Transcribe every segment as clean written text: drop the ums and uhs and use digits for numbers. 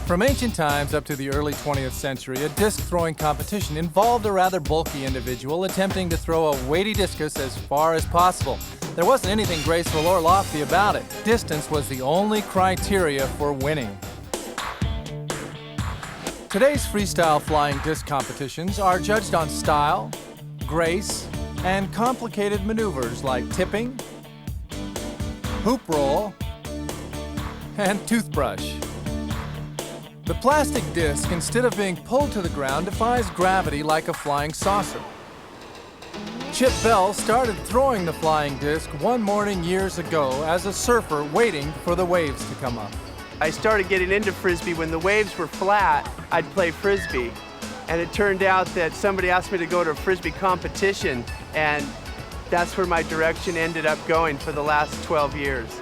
From ancient times up to the early 20th century, a disc throwing competition involved a rather bulky individual attempting to throw a weighty discus as far as possible. There wasn't anything graceful or lofty about it. Distance was the only criteria for winning. Today's freestyle flying disc competitions are judged on style, grace, and complicated maneuvers like tipping, hoop roll, and toothbrush. The plastic disc, instead of being pulled to the ground, defies gravity like a flying saucer. Chip Bell started throwing the flying disc one morning years ago as a surfer waiting for the waves to come up. I started getting into Frisbee when the waves were flat. I'd play Frisbee, and it turned out that somebody asked me to go to a Frisbee competition, and that's where my direction ended up going for the last 12 years.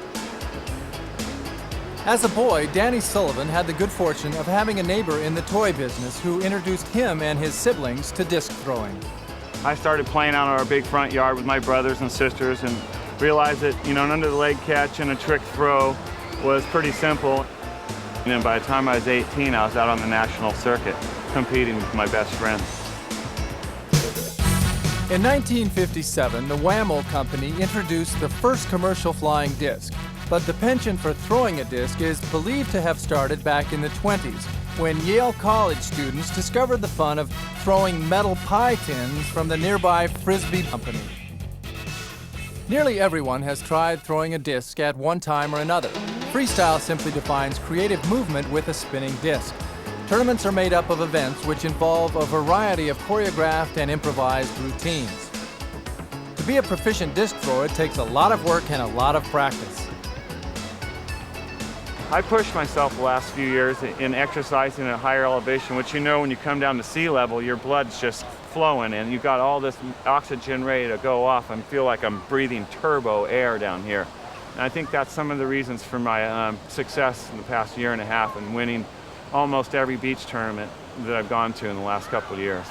As a boy, Danny Sullivan had the good fortune of having a neighbor in the toy business who introduced him and his siblings to disc throwing. I started playing out in our big front yard with my brothers and sisters and realized that, an under the leg catch and a trick throw was pretty simple. And then by the time I was 18, I was out on the national circuit competing with my best friends. In 1957, the wham-o company introduced the first commercial flying disc. But the penchant for throwing a disc is believed to have started back in the 20s, when Yale College students discovered the fun of throwing metal pie tins from the nearby Frisbee company. Nearly everyone has tried throwing a disc at one time or another. Freestyle simply defines creative movement with a spinning disc. Tournaments are made up of events which involve a variety of choreographed and improvised routines. To be a proficient disc thrower, it takes a lot of work and a lot of practice. I pushed myself the last few years in exercising at higher elevation, which when you come down to sea level, your blood's just flowing and you've got all this oxygen ready to go off. I feel like I'm breathing turbo air down here. And I think that's some of the reasons for my success in the past year and a half and winning almost every beach tournament that I've gone to in the last couple of years.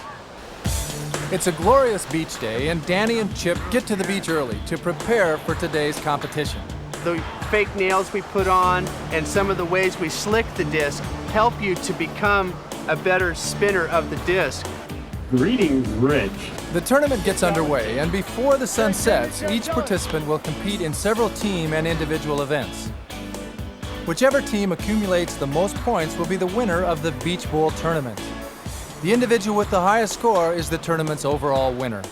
It's a glorious beach day, and Danny and Chip get to the beach early to prepare for today's competition. The fake nails we put on and some of the ways we slick the disc help you to become a better spinner of the disc. Greetings, Rich. The tournament gets underway, and before the sun sets, each participant will compete in several team and individual events. Whichever team accumulates the most points will be the winner of the Beach Bowl tournament. The individual with the highest score is the tournament's overall winner.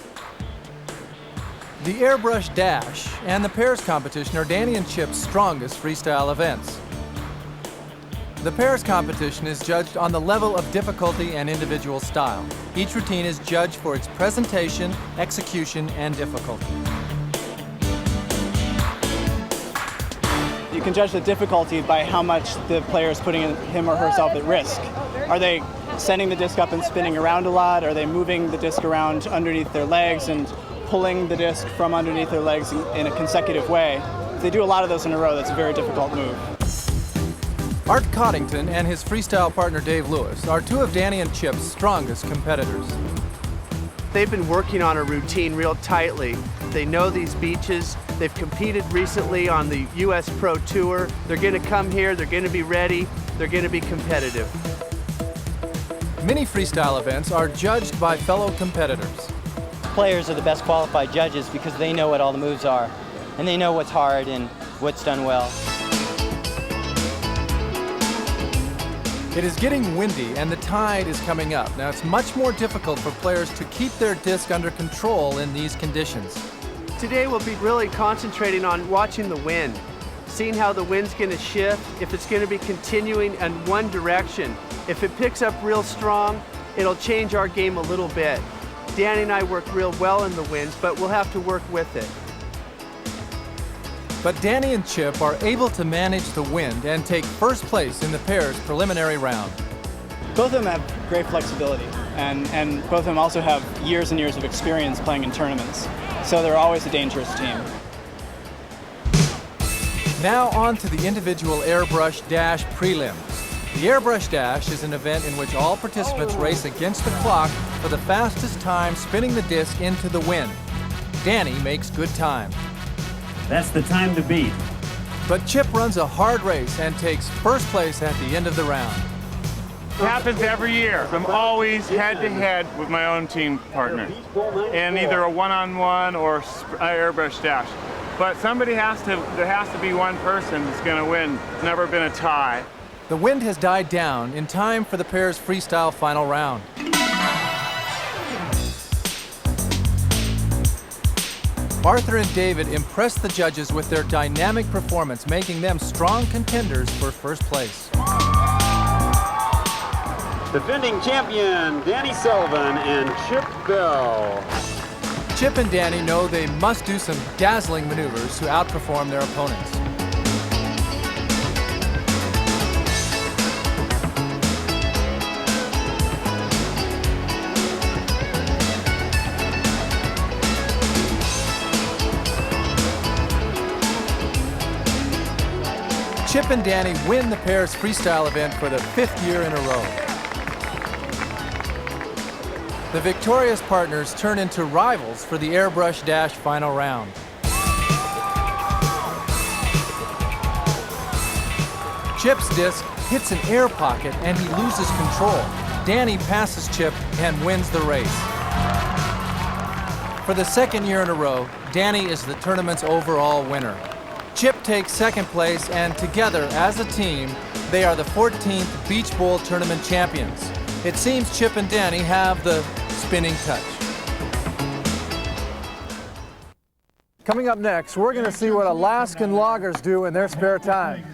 The airbrush dash and the pairs competition are Danny and Chip's strongest freestyle events. The pairs competition is judged on the level of difficulty and individual style. Each routine is judged for its presentation, execution, and difficulty. You can judge the difficulty by how much the player is putting him or herself at risk. Are they sending the disc up and spinning around a lot? Are they moving the disc around underneath their legs and pulling the disc from underneath their legs in a consecutive way? If they do a lot of those in a row, that's a very difficult move. Art Coddington and his freestyle partner Dave Lewis are two of Danny and Chip's strongest competitors. They've been working on a routine real tightly. They know these beaches. They've competed recently on the US Pro Tour. They're going to come here, they're going to be ready, they're going to be competitive. Many freestyle events are judged by fellow competitors. Players are the best qualified judges because they know what all the moves are, and they know what's hard and what's done well. It is getting windy and the tide is coming up. Now it's much more difficult for players to keep their disc under control in these conditions. Today we'll be really concentrating on watching the wind, seeing how the wind's going to shift, if it's going to be continuing in one direction. If it picks up real strong, it'll change our game a little bit. Danny and I work real well in the winds, but we'll have to work with it. But Danny and Chip are able to manage the wind and take first place in the pairs preliminary round. Both of them have great flexibility, and both of them also have years and years of experience playing in tournaments. So they're always a dangerous team. Now on to the individual airbrush dash prelims. The airbrush dash is an event in which all participants race against the clock for the fastest time spinning the disc into the wind. Danny makes good time. That's the time to beat. But Chip runs a hard race and takes first place at the end of the round. happens every year. I'm always head-to-head with my own team partner in either a one-on-one or airbrush dash. But there has to be one person that's going to win. It's never been a tie. The wind has died down in time for the pair's freestyle final round. Arthur and David impressed the judges with their dynamic performance, making them strong contenders for first place. Defending champion Danny Sullivan and Chip Bell. Chip and Danny know they must do some dazzling maneuvers to outperform their opponents. Chip and Danny win the pair's freestyle event for the 5th year in a row. The victorious partners turn into rivals for the airbrush dash final round. Chip's disc hits an air pocket and he loses control. Danny passes Chip and wins the race. For the 2nd year in a row, Danny is the tournament's overall winner. Chip takes 2nd place, and together as a team, they are the 14th Beach Bowl Tournament champions. It seems Chip and Danny have the spinning touch. Coming up next, we're going to see what Alaskan loggers do in their spare time.